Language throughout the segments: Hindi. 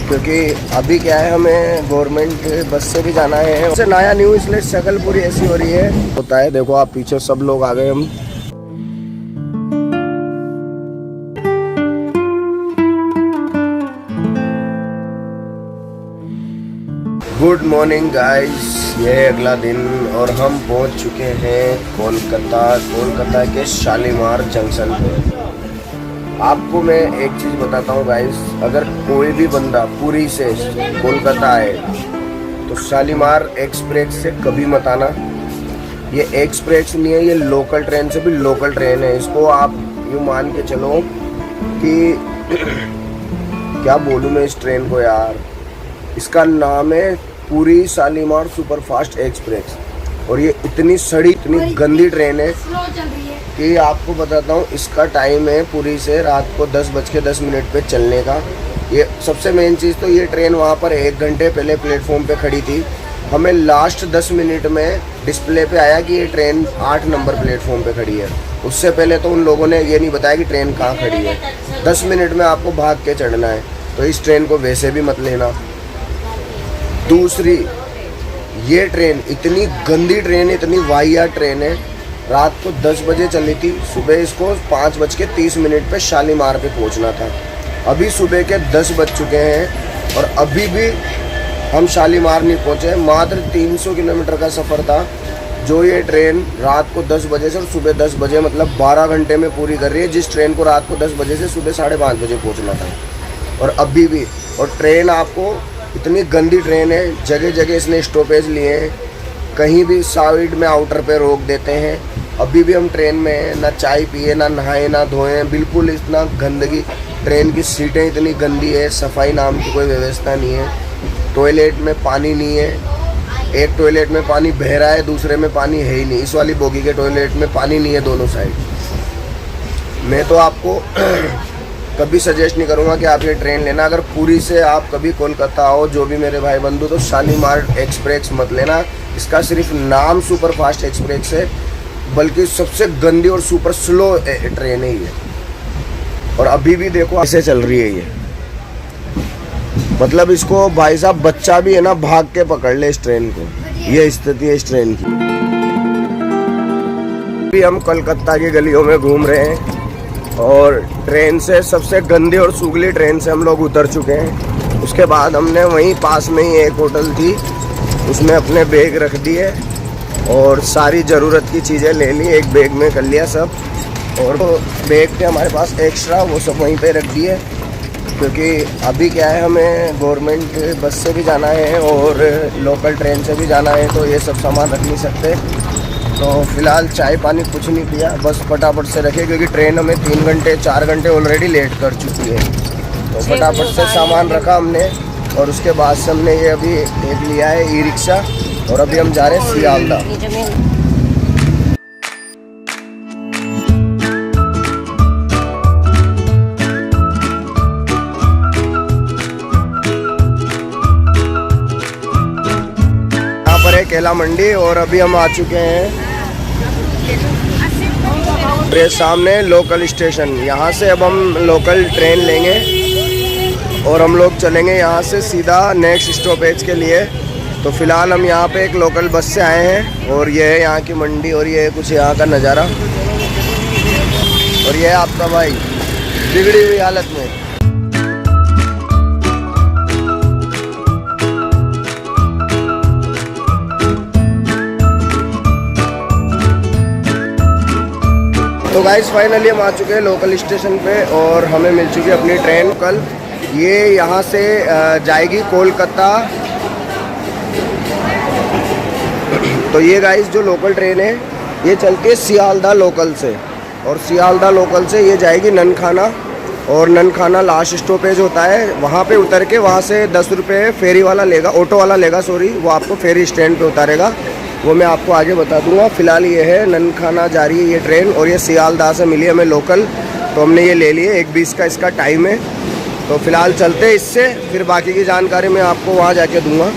क्योंकि अभी क्या है, हमें गवर्नमेंट बस से भी जाना है। उससे नया न्यू, इसलिए शक्ल पूरी ऐसी हो रही है। होता है, देखो आप पीछे सब लोग आ गए। हम गुड मॉर्निंग गाइस, ये है अगला दिन और हम पहुंच चुके हैं कोलकाता के शालीमार जंक्शन पे। आपको मैं एक चीज़ बताता हूँ गाइस, अगर कोई भी बंदा पुरी से कोलकाता आए तो शालीमार एक्सप्रेस से कभी मत आना। ये एक्सप्रेस नहीं है, ये लोकल ट्रेन से भी लोकल ट्रेन है। इसको आप यूँ मान के चलो कि क्या बोलूँ मैं इस ट्रेन को यार, इसका नाम है पुरी शालीमार सुपरफास्ट एक्सप्रेस। और ये इतनी सड़ी, इतनी गंदी ट्रेन है कि आपको बताता हूँ, इसका टाइम है पुरी से रात को 10:10 पे चलने का। ये सबसे मेन चीज़ तो ये ट्रेन वहाँ पर 1 घंटे पहले प्लेटफॉर्म पे खड़ी थी। हमें लास्ट 10 मिनट में डिस्प्ले पे आया कि ये ट्रेन 8 नंबर प्लेटफॉर्म पे खड़ी है। उससे पहले तो उन लोगों ने ये नहीं बताया कि ट्रेन कहाँ खड़ी है। 10 मिनट में आपको भाग के चढ़ना है, तो इस ट्रेन को वैसे भी मत लेना। दूसरी, ये ट्रेन इतनी गंदी ट्रेन है, इतनी वाहियात ट्रेन है। रात को 10 बजे चली थी, सुबह इसको 5:30 पे शालीमार पे पहुंचना था। अभी सुबह के 10 बज चुके हैं और अभी भी हम शालीमार नहीं पहुंचे। मात्र 300 किलोमीटर का सफ़र था जो ये ट्रेन रात को 10 बजे से और सुबह 10 बजे, मतलब 12 घंटे में पूरी कर रही है, जिस ट्रेन को रात को 10 बजे से सुबह 5:30 बजे पहुँचना था। और अभी भी, और ट्रेन आपको इतनी गंदी ट्रेन है, जगह जगह इसने स्टॉपेज लिए हैं, कहीं भी साइड में आउटर पे रोक देते हैं। अभी भी हम ट्रेन में हैं, ना चाय पिए, ना नहाए, ना धोए, बिल्कुल इतना गंदगी। ट्रेन की सीटें इतनी गंदी है, सफाई नाम की कोई व्यवस्था नहीं है। टॉयलेट में पानी नहीं है, एक टॉयलेट में पानी बह रहा है, दूसरे में पानी है ही नहीं। इस वाली बोगी के टॉयलेट में पानी नहीं है दोनों साइड। मैं तो आपको कभी सजेस्ट नहीं करूँगा कि आप ये ट्रेन लेना। अगर पुरी से आप कभी कोलकाता आओ, जो भी मेरे भाई बंधु, तो शालीमार एक्सप्रेस मत लेना। इसका सिर्फ नाम सुपर फास्ट एक्सप्रेस है, बल्कि सबसे गंदी और सुपर स्लो ट्रेन है ये। और अभी भी देखो ऐसे चल रही है ये, मतलब इसको भाई साहब बच्चा भी है ना भाग के पकड़ ले इस ट्रेन को। ये स्थिति है इस ट्रेन की। अभी हम कोलकाता की गलियों में घूम रहे हैं और ट्रेन से, सबसे गंदी और सूगली ट्रेन से हम लोग उतर चुके हैं। उसके बाद हमने वहीं पास में ही एक होटल थी, उसमें अपने बैग रख दिए और सारी ज़रूरत की चीज़ें ले ली, एक बैग में कर लिया सब। और बैग थे हमारे पास एक्स्ट्रा, वो सब वहीं पे रख दिए, क्योंकि अभी क्या है, हमें गवर्नमेंट बस से भी जाना है और लोकल ट्रेन से भी जाना है, तो ये सब सामान रख नहीं सकते। तो फिलहाल चाय पानी कुछ नहीं पिया, बस फटाफट से रखे, क्योंकि ट्रेन हमें 3 घंटे 4 घंटे ऑलरेडी लेट कर चुकी है। तो फटाफट से सामान रखा हमने और उसके बाद से हमने ये अभी एक लिया है ई रिक्शा और अभी हम जा रहे हैं सियालदा। यहाँ पर है केला मंडी और अभी हम आ चुके हैं मेरे सामने लोकल स्टेशन। यहाँ से अब हम लोकल ट्रेन लेंगे और हम लोग चलेंगे यहाँ से सीधा नेक्स्ट स्टॉपेज के लिए। तो फिलहाल हम यहाँ पे एक लोकल बस से आए हैं और ये है यहाँ की मंडी और ये है कुछ यहाँ का नज़ारा। और ये है आपका भाई बिगड़ी हुई हालत में। तो गाइस फाइनली हम आ चुके हैं लोकल स्टेशन पे और हमें मिल चुकी है अपनी ट्रेन। कल ये यहाँ से जाएगी कोलकाता। तो ये गाइस जो लोकल ट्रेन है ये चलती है सियालदा लोकल से, और सियालदा लोकल से ये जाएगी ननखाना, और ननखाना लास्ट स्टॉपेज होता है। वहाँ पे उतर के वहाँ से 10 रुपये फेरी वाला लेगा, ऑटो वाला लेगा सॉरी, वो आपको फेरी स्टैंड पे उतारेगा। वो मैं आपको आगे बता दूंगा। फ़िलहाल ये है ननखाना जा रही है ये ट्रेन, और ये सियालदा से मिली हमें लोकल, तो हमने ये ले लिए। 1:20 का इसका टाइम है। तो फ़िलहाल चलते इससे, फिर बाकी की जानकारी मैं आपको वहाँ जाके दूँगा।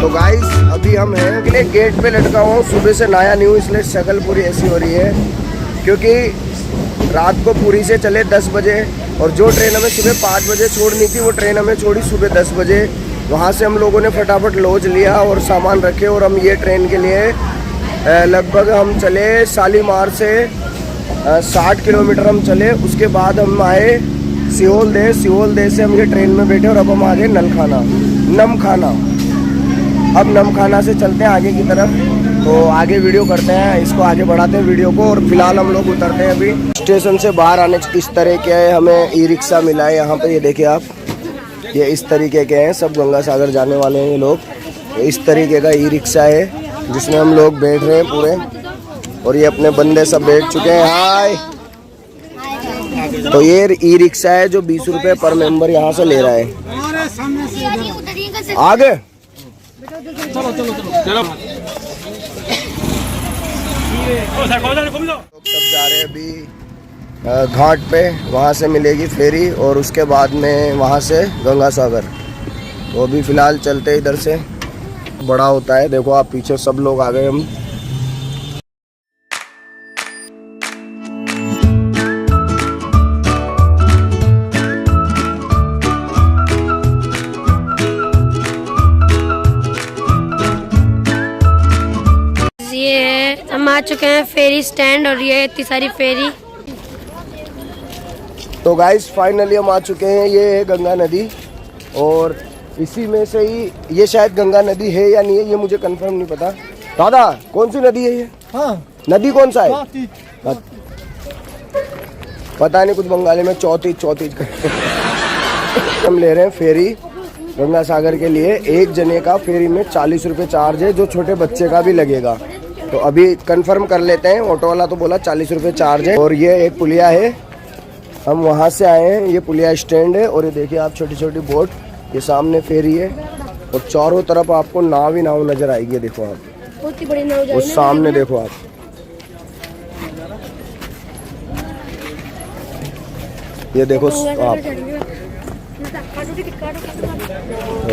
तो गाइस अभी हम हैं अगले गेट पे लटका हुआ हूँ, सुबह से नया नहीं हूँ इसलिए शक्ल पूरी ऐसी हो रही है, क्योंकि रात को पूरी से चले 10 बजे और जो ट्रेन हमें सुबह 5 बजे छोड़नी थी वो ट्रेन हमें छोड़ी सुबह 10 बजे। वहाँ से हम लोगों ने फटाफट लॉज लिया और सामान रखे और हम ये ट्रेन के लिए लगभग हम चले शालीमार से 60 किलोमीटर हम चले। उसके बाद हम आए सिहोलदे से हम ये ट्रेन में बैठे और अब हम आ गए नमखाना। अब नमखाना से चलते हैं आगे की तरफ, तो आगे वीडियो करते हैं, इसको आगे बढ़ाते हैं वीडियो को। और फिलहाल हम लोग उतरते हैं अभी स्टेशन से बाहर आने इस तरह के हमें ई रिक्शा मिला है यहाँ पे, ये देखिए आप, ये इस तरीके के हैं, सब गंगा सागर जाने वाले हैं ये लोग। इस तरीके का ई रिक्शा है जिसमें हम लोग बैठ रहे हैं पूरे, और ये अपने बंदे सब बैठ चुके हैं। हाय, तो ये ई रिक्शा है जो 20 रुपये पर मेंबर यहाँ से ले रहा है। आगे चलो सब जा रहे हैं अभी घाट पे, वहाँ से मिलेगी फेरी और उसके बाद में वहाँ से गंगा सागर। तो अभी फ़िलहाल चलते इधर से, बड़ा होता है, देखो आप पीछे सब लोग आ गए हम। हम आ चुके हैं फेरी स्टैंड और ये इतनी सारी फेरी। तो गाइस फाइनली हम आ चुके हैं, ये है गंगा नदी और इसी में से ही ये शायद गंगा नदी है या नहीं है ये मुझे कंफर्म नहीं पता। दादा कौन सी नदी है ये? हाँ। नदी कौन सा है? पता नहीं, कुछ बंगाली में चौतीज हम ले रहे हैं फेरी गंगा सागर के लिए। एक जने का फेरी में 40 रुपये चार्ज है, जो छोटे बच्चे का भी लगेगा। तो अभी कंफर्म कर लेते हैं, ऑटो वाला तो बोला 40 रुपये चार्ज है। और ये एक पुलिया है, हम वहाँ से आए हैं, ये पुलिया स्टैंड है। और ये देखिए आप छोटी छोटी बोट, ये सामने फेरी है और चारों तरफ आपको नाव ही नाव नजर आएगी। देखो आप, बहुत ही बड़ी नाव, उस सामने देखो आप, ये देखो आप,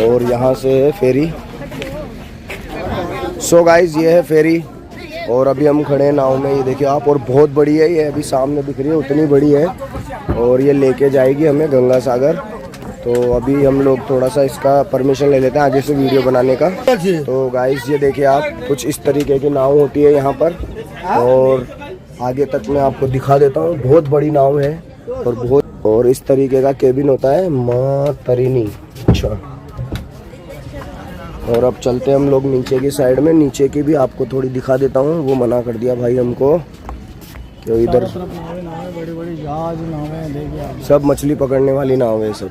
और यहाँ से है फेरी। सो गाइज ये है फेरी और अभी हम खड़े हैं नाव में, ये देखिए आप, और बहुत बड़ी है ये, अभी सामने दिख रही है उतनी बड़ी है और ये लेके जाएगी हमें गंगा सागर। तो अभी हम लोग थोड़ा सा इसका परमिशन ले लेते हैं आगे से वीडियो बनाने का। तो गाइस ये देखिए आप, कुछ इस तरीके की नाव होती है यहाँ पर और आगे तक मैं आपको दिखा देता हूँ। बहुत बड़ी नाव है और बहुत, और इस तरीके का केबिन होता है, माँ तरिणी। अच्छा, और अब चलते हैं हम लोग नीचे की साइड में, नीचे की भी आपको थोड़ी दिखा देता हूँ। वो मना कर दिया भाई हमको कि इधर बड़ी जहाज नावें, सब मछली पकड़ने वाली नाव है सब।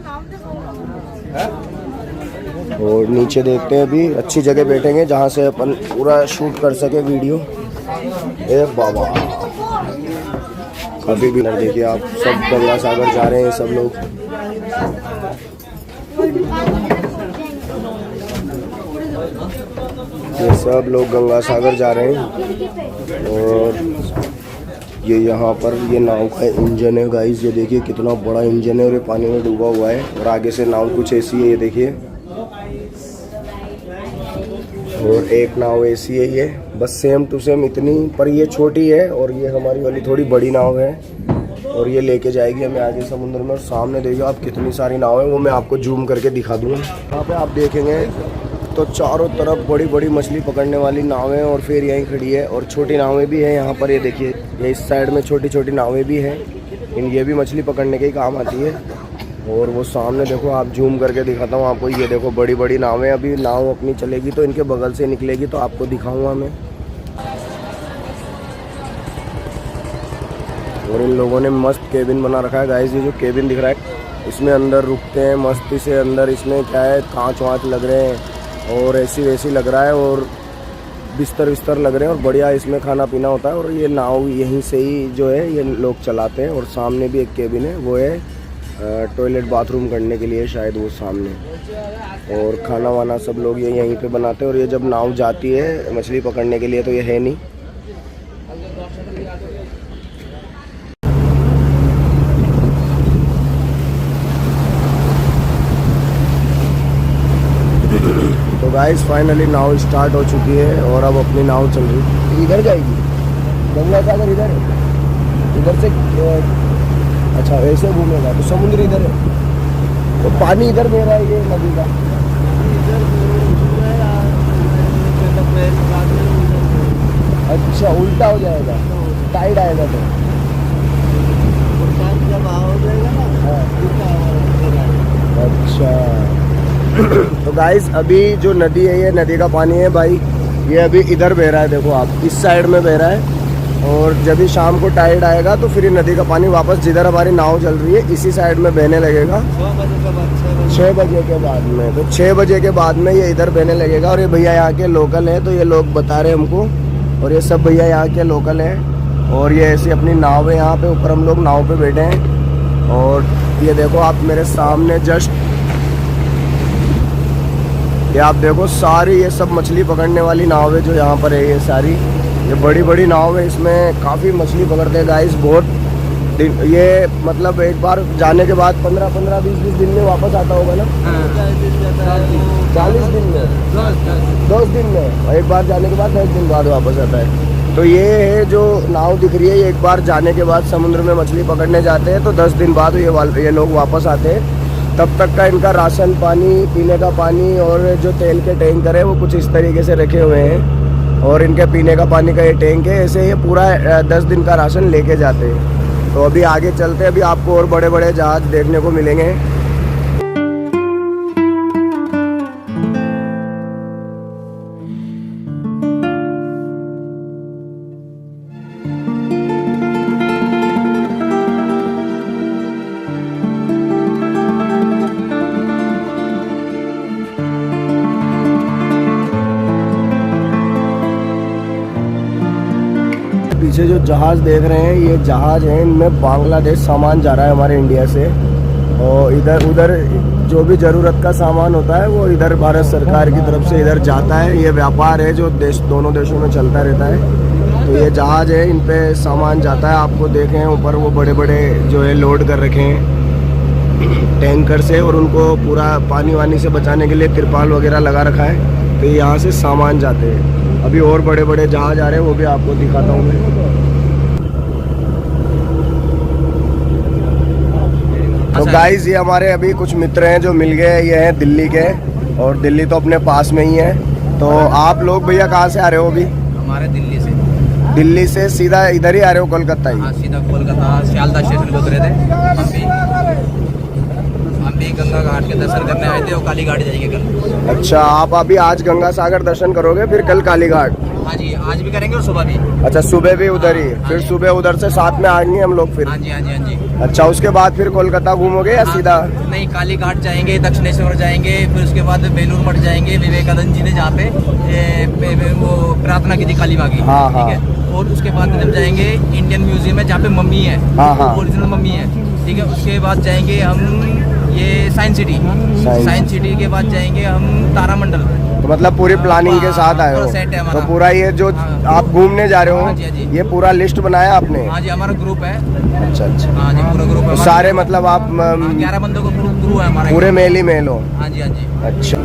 और नीचे देखते हैं, अभी अच्छी जगह बैठेंगे जहाँ से अपन पूरा शूट कर सके वीडियो। ए बाबा, अभी भी देखिए आप, सब गंगा सागर जा रहे हैं सब लोग। ये सब लोग गंगा सागर जा रहे हैं और ये यहाँ पर ये नाव का इंजन है गाइस, ये देखिए कितना बड़ा इंजन है और ये पानी में डूबा हुआ है। और आगे से नाव कुछ ऐसी है, ये देखिए, और एक नाव ऐसी है ये, बस सेम टू सेम इतनी, पर ये छोटी है और ये हमारी वाली थोड़ी बड़ी नाव है और ये लेके जाएगी हमें आगे समुद्र में। और सामने देखिए आप कितनी सारी नाव है, वो मैं आपको जूम करके दिखा दूँगा। यहाँ पे आप देखेंगे तो चारों तरफ बड़ी बड़ी मछली पकड़ने वाली नावें और फिर यहीं खड़ी है, और छोटी नावें भी हैं यहाँ पर। ये देखिए, ये इस साइड में छोटी छोटी नावें भी हैं, ये भी मछली पकड़ने के ही काम आती है। और वो सामने देखो, आप जूम करके दिखाता हूँ आपको, ये देखो बड़ी बड़ी नावें। अभी नाव अपनी चलेगी तो इनके बगल से निकलेगी तो आपको दिखाऊंगा मैं। और इन लोगों ने मस्त केबिन बना रखा है गाइस। ये जो केबिन दिख रहा है इसमें अंदर रुकते हैं मस्ती से अंदर। इसमें क्या है, कांच वाँच लग रहे हैं और ऐसी वैसी लग रहा है और बिस्तर लग रहे हैं और बढ़िया इसमें खाना पीना होता है। और ये नाव यहीं से ही जो है ये लोग चलाते हैं। और सामने भी एक केबिन है, वो है टॉयलेट बाथरूम करने के लिए शायद वो सामने। और खाना वाना सब लोग ये यहीं पे बनाते हैं। और ये जब नाव जाती है मछली पकड़ने के लिए तो ये है नहीं। तो गाइस फाइनली नाव स्टार्ट हो चुकी है और अब अपनी नाव चल रही है। इधर जाएगी गंगा सागर, इधर है, इधर से अच्छा ऐसे घूमेगा तो समुद्र इधर है, तो पानी इधर बह रहा है ये नदी का। अच्छा उल्टा हो जाएगा, टाइड आएगा तो अच्छा। तो गाइस अभी जो नदी है, ये नदी का पानी है भाई, ये अभी इधर बह रहा है, देखो आप इस साइड में बह रहा है। और जब भी शाम को टाइड आएगा तो फिर ये नदी का पानी वापस जिधर हमारी नाव चल रही है इसी साइड में बहने लगेगा 6 बजे के बाद में। तो 6 बजे के बाद में ये इधर बहने लगेगा। और ये भैया यहाँ के लोकल है, तो ये लोग बता रहे हैं हमको, और ये सब भैया यहाँ के लोकल हैं। और ये ऐसी अपनी नाव है, यहाँ पे ऊपर हम लोग नाव पे बैठे हैं। और ये देखो आप मेरे सामने जस्ट ये आप देखो सारी ये सब मछली पकड़ने वाली नाव है जो यहाँ पर है। ये सारी ये बड़ी बड़ी नाव है, इसमें काफ़ी मछली पकड़ते हैं गाइस। बहुत दिन ये मतलब एक बार जाने के बाद 15-20 दिन में वापस आता होगा ना। 40 दिन में 10 दिन में, और एक बार जाने के बाद 10 दिन बाद वापस आता है। तो ये है जो नाव दिख रही है, ये एक बार जाने के बाद समुद्र में मछली पकड़ने जाते हैं तो 10 दिन बाद ये लोग वापस आते हैं। तब तक का इनका राशन पानी, पीने का पानी और जो तेल के टैंकर है वो कुछ इस तरीके से रखे हुए हैं। और इनके पीने का पानी का ये टैंक है, ऐसे ये पूरा 10 दिन का राशन लेके जाते हैं। तो अभी आगे चलते हैं, अभी आपको और बड़े बड़े जहाज देखने को मिलेंगे। पीछे जो जहाज़ देख रहे हैं ये जहाज़ है, इनमें बांग्लादेश सामान जा रहा है हमारे इंडिया से। और इधर उधर जो भी ज़रूरत का सामान होता है वो इधर भारत सरकार की तरफ से इधर जाता है। ये व्यापार है जो दोनों देशों में चलता रहता है। तो ये जहाज़ है, इन पे सामान जाता है। आपको देखें ऊपर वो बड़े बड़े जो है लोड कर रखे हैं टैंकर से, और उनको पूरा पानी वानी से बचाने के लिए तिरपाल वगैरह लगा रखा है। तो यहाँ से सामान जाते हैं। अभी और बड़े बड़े जहाज आ रहे हैं, वो भी आपको दिखाता हूँ मैं। तो गाइस ये हमारे अभी कुछ मित्र हैं जो मिल गए, ये हैं दिल्ली के, और दिल्ली तो अपने पास में ही है। तो आप लोग भैया कहाँ से आ रहे हो अभी? हमारे दिल्ली से। दिल्ली से सीधा इधर ही आ रहे हो कोलकाता ही? हाँ सीधा कोलकाता सियालदा स्टेशन पे उतरे थे। हम भी गंगा घाट के दर्शन करने आए थे और काली घाट जाएंगे कल। अच्छा, आप अभी आज गंगा सागर दर्शन करोगे, फिर कल काली घाट? हाँ जी, आज भी करेंगे और सुबह भी। अच्छा, सुबह भी उधर ही, फिर सुबह उधर से साथ में आएंगे हम लोग फिर? हाँ जी हाँ जी हाँ जी। अच्छा, उसके बाद फिर कोलकाता घूमोगे या सीधा? नहीं, काली घाट जाएंगे, दक्षिणेश्वर जाएंगे, फिर उसके बाद बेलूर मठ जाएंगे, विवेकानंद जी ने जहाँ पे वो प्रार्थना की थी काली माँ की। हाँ हाँ। ठीक है, और उसके बाद जब जाएंगे इंडियन म्यूजियम है जहाँ पे मम्मी है, हाँ हाँ, ओरिजिनल मम्मी है। ठीक है, उसके बाद जाएंगे हम ये साइंस सिटी के बाद जाएंगे हम तारामंडल। तो मतलब पूरी प्लानिंग के साथ आए हो? तो पूरा ये जो आप घूमने जा रहे हो ये पूरा लिस्ट बनाया आपने? हाँ जी, हमारा ग्रुप है। अच्छा अच्छा। हाँ जी, पूरा ग्रुप है। तो सारे मतलब आप 11 बंदों का ग्रुप है हमारा। पूरे मेल ही मेल हो? हाँ जी हाँ जी। अच्छा,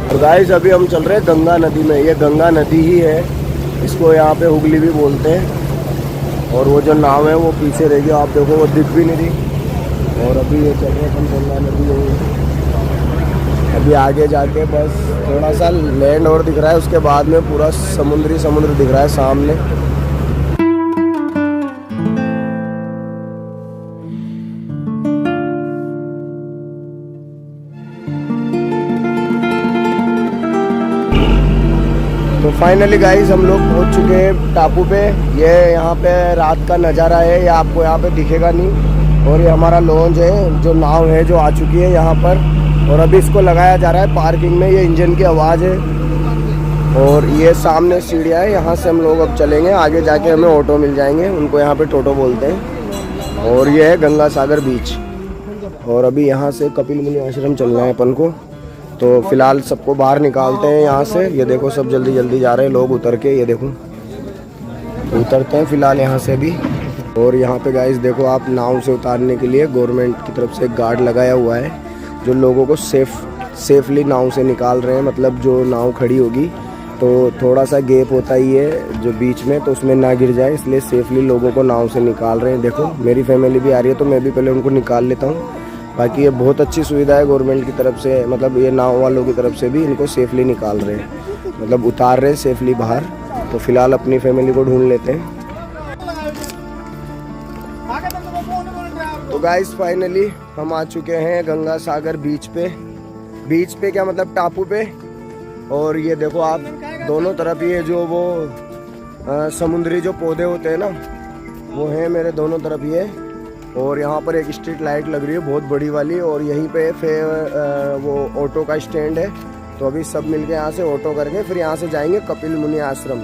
तो गाइस अभी हम चल रहे हैं गंगा नदी में। ये गंगा नदी ही है, इसको यहाँ पे हुगली भी बोलते हैं। और वो जो नाव है वो पीछे रहेगी, आप देखो वो दिख भी नहीं रही। और अभी ये चल रहे हैं हम गंगा नदी में। अभी आगे जाके बस थोड़ा सा लैंड और दिख रहा है, उसके बाद में पूरा समुद्र दिख रहा है सामने। तो फाइनली गाइस हम लोग पहुंच चुके हैं टापू पे। ये यहाँ पे रात का नज़ारा है, ये आपको यहाँ पे दिखेगा नहीं। और ये हमारा लॉन्च है, जो नाव है जो आ चुकी है यहाँ पर। और अभी इसको लगाया जा रहा है पार्किंग में। ये इंजन की आवाज़ है। और ये सामने सीढ़ियाँ है, यहाँ से हम लोग अब चलेंगे। आगे जाके हमें ऑटो मिल जाएंगे, उनको यहाँ पे टोटो बोलते हैं। और ये है गंगा सागर बीच। और अभी यहाँ से कपिल मुनि आश्रम चलना है अपन को। तो फिलहाल सबको बाहर निकालते हैं यहाँ से। ये देखो सब जल्दी जल्दी जा रहे हैं लोग उतर के, ये देखो तो उतरते हैं फिलहाल यहाँ से अभी। और यहाँ पे गाइस देखो आप, नाव से उतारने के लिए गवर्नमेंट की तरफ से एक गार्ड लगाया हुआ है जो लोगों को सेफली नाव से निकाल रहे हैं। मतलब जो नाव खड़ी होगी तो थोड़ा सा गैप होता ही है जो बीच में, तो उसमें ना गिर जाए, इसलिए सेफली लोगों को नाव से निकाल रहे हैं। देखो मेरी फैमिली भी आ रही है तो मैं भी पहले उनको निकाल लेता हूँ। बाकी ये बहुत अच्छी सुविधा है गवर्नमेंट की तरफ से, मतलब ये नाव वालों की तरफ से भी इनको सेफली निकाल रहे हैं, मतलब उतार रहे हैं सेफली बाहर। तो फिलहाल अपनी फैमिली को ढूंढ लेते हैं। तो गाइस फाइनली हम आ चुके हैं गंगा सागर बीच पे क्या मतलब टापू पे। और ये देखो आप, दोनों तरफ ये जो वो समुद्री जो पौधे होते हैं ना, वो हैं मेरे दोनों तरफ ये। और यहाँ पर एक स्ट्रीट लाइट लग रही है बहुत बड़ी वाली, और यहीं पे फिर वो ऑटो का स्टैंड है। तो अभी सब मिलके यहाँ से ऑटो करके फिर यहाँ से जाएंगे कपिल मुनि आश्रम।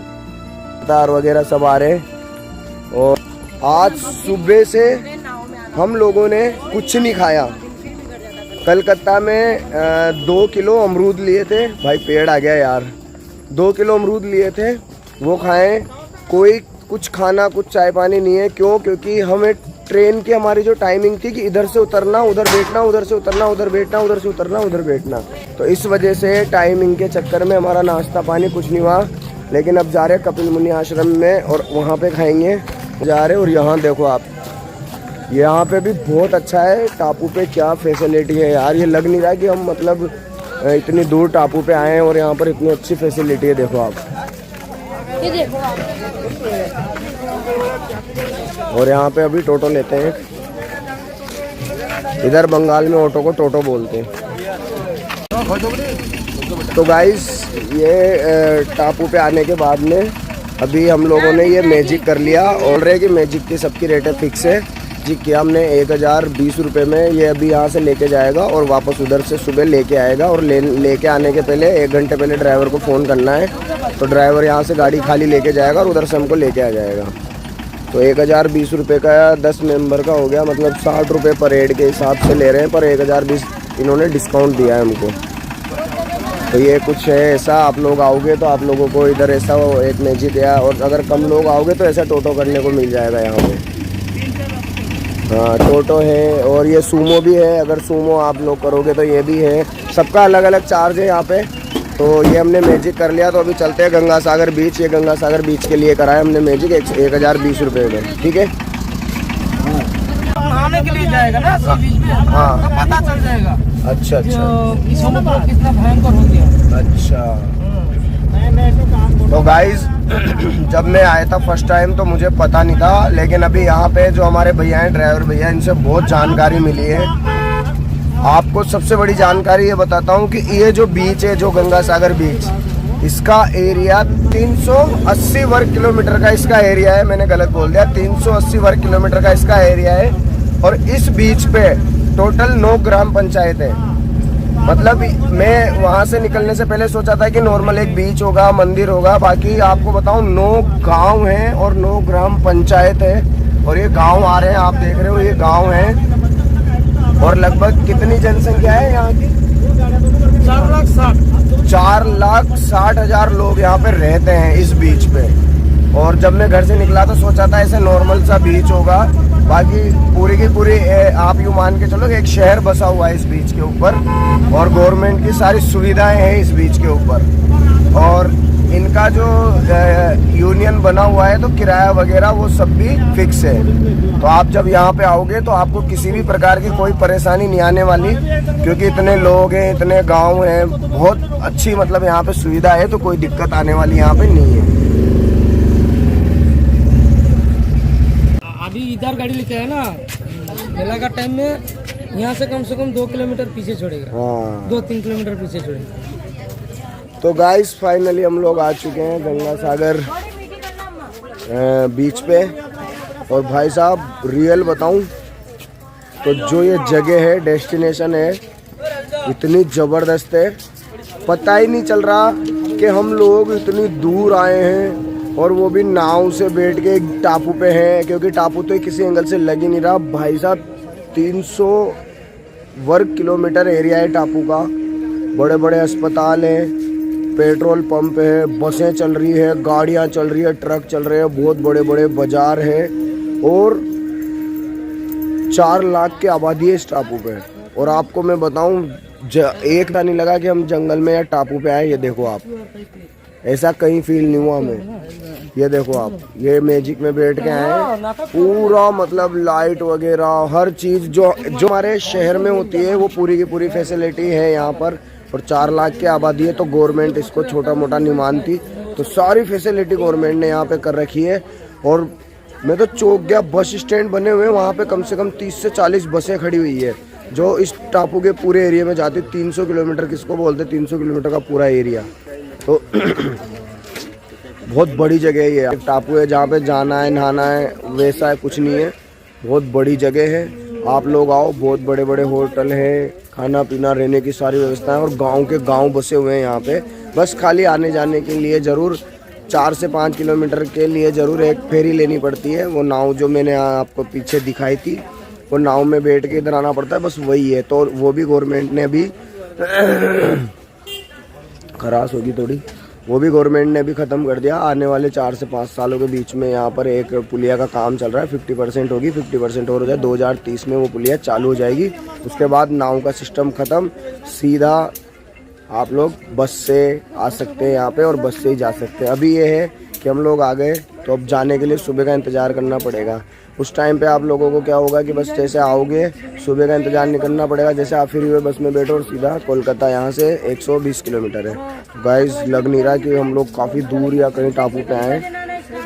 तार वगैरह सब आ रहे हैं। और आज सुबह से हम लोगों ने कुछ नहीं खाया। कलकत्ता में 2 किलो अमरूद लिए थे, भाई पेड़ आ गया यार। 2 किलो अमरूद लिए थे, वो खाएं। कोई कुछ खाना कुछ चाय पानी नहीं है। क्यों? क्योंकि हमें ट्रेन की हमारी जो टाइमिंग थी कि इधर से उतरना उधर बैठना, उधर से उतरना उधर बैठना, उधर से उतरना उधर बैठना, तो इस वजह से टाइमिंग के चक्कर में हमारा नाश्ता पानी कुछ नहीं हुआ। लेकिन अब जा रहे हैं कपिल मुनि आश्रम में और वहाँ पे खाएंगे जा रहे। और यहाँ देखो आप, यहाँ पे भी बहुत अच्छा है टापू पे, क्या फैसिलिटी है यार। ये लग नहीं रहा कि हम मतलब इतनी दूर टापू पे आए हैं और यहाँ पर इतनी अच्छी फैसिलिटी है। देखो आप, ये देखो आप। और यहाँ पे अभी टोटो लेते हैं। इधर बंगाल में ऑटो को टोटो बोलते हैं। तो गाइस ये टापू पे आने के बाद में अभी हम लोगों ने ये मैजिक कर लिया। ऑलरेडी मैजिक की सबकी रेटें फिक्स है जी। किया हमने 1020 रुपये में। ये अभी यहाँ से लेके जाएगा और वापस उधर से सुबह लेके आएगा। और लेके आने के पहले 1 घंटे पहले ड्राइवर को फ़ोन करना है, तो ड्राइवर यहाँ से गाड़ी खाली लेके जाएगा और उधर से हमको लेके आ जाएगा। तो 1020 रुपये का 10 मेंबर का हो गया, मतलब 60 रुपये पर हेड के हिसाब से ले रहे हैं। पर 1020 इन्होंने डिस्काउंट दिया है हमको। तो ये कुछ है ऐसा, आप लोग आओगे तो आप लोगों को इधर ऐसा एक मैजिक है। और अगर कम लोग आओगे तो ऐसा टोटो करने को मिल जाएगा यहाँ पे। हाँ टोटो है और ये सूमो भी है। अगर सूमो आप लोग करोगे तो ये भी है। सबका अलग अलग चार्ज है यहाँ पे। तो ये हमने मैजिक कर लिया। तो अभी चलते हैं गंगा सागर बीच। ये गंगा सागर बीच के लिए कराया हमने मैजिक 1020 रुपये में, ठीक है। नहाने के लिए जाएगा ना बीच में, हाँ तो पता चल जाएगा अच्छा अच्छा समुद्र कितना भयंकर हो गया। अच्छा। तो गाइज जब मैं आया था फर्स्ट टाइम तो मुझे पता नहीं था, लेकिन अभी यहाँ पे जो हमारे भैया हैं ड्राइवर भैया, इनसे बहुत जानकारी मिली है। आपको सबसे बड़ी जानकारी ये बताता हूँ कि ये जो बीच है, जो गंगा सागर बीच, इसका एरिया 380 वर्ग किलोमीटर का इसका एरिया है। मैंने गलत बोल दिया, 380 वर्ग किलोमीटर का इसका एरिया है। और इस बीच पे टोटल 9 ग्राम पंचायत है। मतलब मैं वहाँ से निकलने से पहले सोचा था कि नॉर्मल एक बीच होगा, मंदिर होगा। बाकी आपको बताऊँ 9 गांव हैं और 9 ग्राम पंचायत है। और ये गांव आ रहे हैं, आप देख रहे हो ये गांव है। और लगभग कितनी जनसंख्या है यहाँ की? 4,60,000 लोग यहाँ पे रहते हैं इस बीच पे। और जब मैं घर से निकला तो सोचा था ऐसे नॉर्मल सा बीच होगा। बाकी पूरी की पूरी आप यूँ मान के चलो कि एक शहर बसा हुआ है इस बीच के ऊपर। और गवर्नमेंट की सारी सुविधाएं हैं इस बीच के ऊपर। और इनका जो यूनियन बना हुआ है तो किराया वगैरह वो सब भी फिक्स है। तो आप जब यहाँ पे आओगे तो आपको किसी भी प्रकार की कोई परेशानी नहीं आने वाली, क्योंकि इतने लोग हैं, इतने गांव हैं, बहुत अच्छी मतलब यहाँ पे सुविधा है। तो कोई दिक्कत आने वाली यहाँ पे नहीं है। अभी इधर गाड़ी लेके आया ना, मेला का टाइम में यहाँ से कम 2 किलोमीटर पीछे छोड़ेगा। हाँ 2-3 किलोमीटर पीछे छोड़ेगा। तो गाइस फाइनली हम लोग आ चुके हैं गंगा सागर बीच पे। और भाई साहब रियल बताऊं तो जो ये जगह है, डेस्टिनेशन है, इतनी ज़बरदस्त है। पता ही नहीं चल रहा कि हम लोग इतनी दूर आए हैं और वो भी नाव से बैठ के एक टापू पे हैं, क्योंकि टापू तो किसी एंगल से लग ही नहीं रहा। भाई साहब 300 वर्ग किलोमीटर एरिया है टापू का। बड़े बड़े अस्पताल हैं, पेट्रोल पंप है, बसें चल रही है, गाड़ियां चल रही है, ट्रक चल रहे हैं, बहुत बड़े बड़े बाजार है। और 4 लाख की आबादी है इस टापू पे। और आपको मैं बताऊं, एक नहीं लगा कि हम जंगल में या टापू पे आए। ये देखो आप, ऐसा कहीं फील नहीं हुआ हमें। ये देखो आप, ये मैजिक में बैठ के आए, पूरा मतलब लाइट वगैरह हर चीज़ जो हमारे शहर में होती है वो पूरी की पूरी फैसिलिटी है यहाँ पर। और 4 लाख की आबादी है तो गवर्नमेंट इसको छोटा मोटा नहीं मानती, तो सारी फैसिलिटी गवर्नमेंट ने यहाँ पे कर रखी है। और मैं तो चौंक गया, बस स्टैंड बने हुए हैं वहाँ पे, कम से कम 30 से 40 बसें खड़ी हुई है जो इस टापू के पूरे एरिया में जाती। 300 किलोमीटर किसको बोलते, 300 किलोमीटर का पूरा एरिया। तो बहुत बड़ी जगह है ये। टापू है जहाँ पे जाना है, नहाना है, वैसा है कुछ नहीं है। बहुत बड़ी जगह है, आप लोग आओ। बहुत बड़े बड़े होटल है, खाना पीना रहने की सारी व्यवस्था है। और गांव के गांव बसे हुए हैं यहाँ पे। बस खाली आने जाने के लिए ज़रूर 4 से 5 किलोमीटर के लिए ज़रूर एक फेरी लेनी पड़ती है। वो नाव जो मैंने आपको पीछे दिखाई थी, वो नाव में बैठ के इधर आना पड़ता है, बस वही है। तो वो भी गवर्नमेंट ने अभी खराश होगी थोड़ी, वो भी गवर्नमेंट ने भी ख़त्म कर दिया। आने वाले 4 से 5 सालों के बीच में यहाँ पर एक पुलिया का काम चल रहा है। 50% होगी, 50% और हो जाए 2030 में वो पुलिया चालू हो जाएगी। उसके बाद नाव का सिस्टम ख़त्म, सीधा आप लोग बस से आ सकते हैं यहाँ पे और बस से ही जा सकते हैं। अभी ये है कि हम लोग आ गए तो अब जाने के लिए सुबह का इंतज़ार करना पड़ेगा। उस टाइम पे आप लोगों को क्या होगा कि बस जैसे आओगे सुबह का इंतज़ार नहीं करना पड़ेगा। जैसे आप फ्री हुए बस में बैठो और सीधा कोलकाता, यहाँ से 120 किलोमीटर है। गाइस लग नहीं रहा कि हम लोग काफ़ी दूर या कहीं टापू पे आए।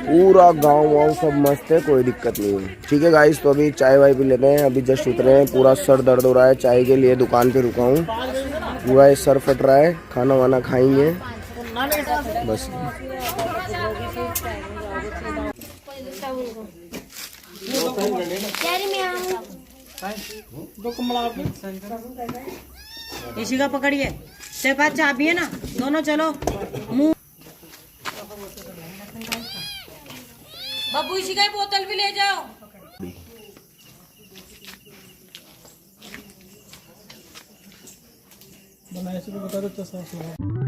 पूरा गांव वाँव सब मस्त है, कोई दिक्कत नहीं है। ठीक है गाइस, तो अभी चाय वाय पी लेते हैं। अभी जस्ट उतरे हैं, पूरा सर दर्द हो रहा है। चाय के लिए दुकान पे रुका हूँ, पूरा ये सर फट रहा है। खाना वाना खाएंगे बस। इसी का पकड़िए, तेरे पास चाबी है ना, दोनों चलो। मुंह बाबू, इसी का बोतल भी ले जाओ। बना ऐसे बता दो तो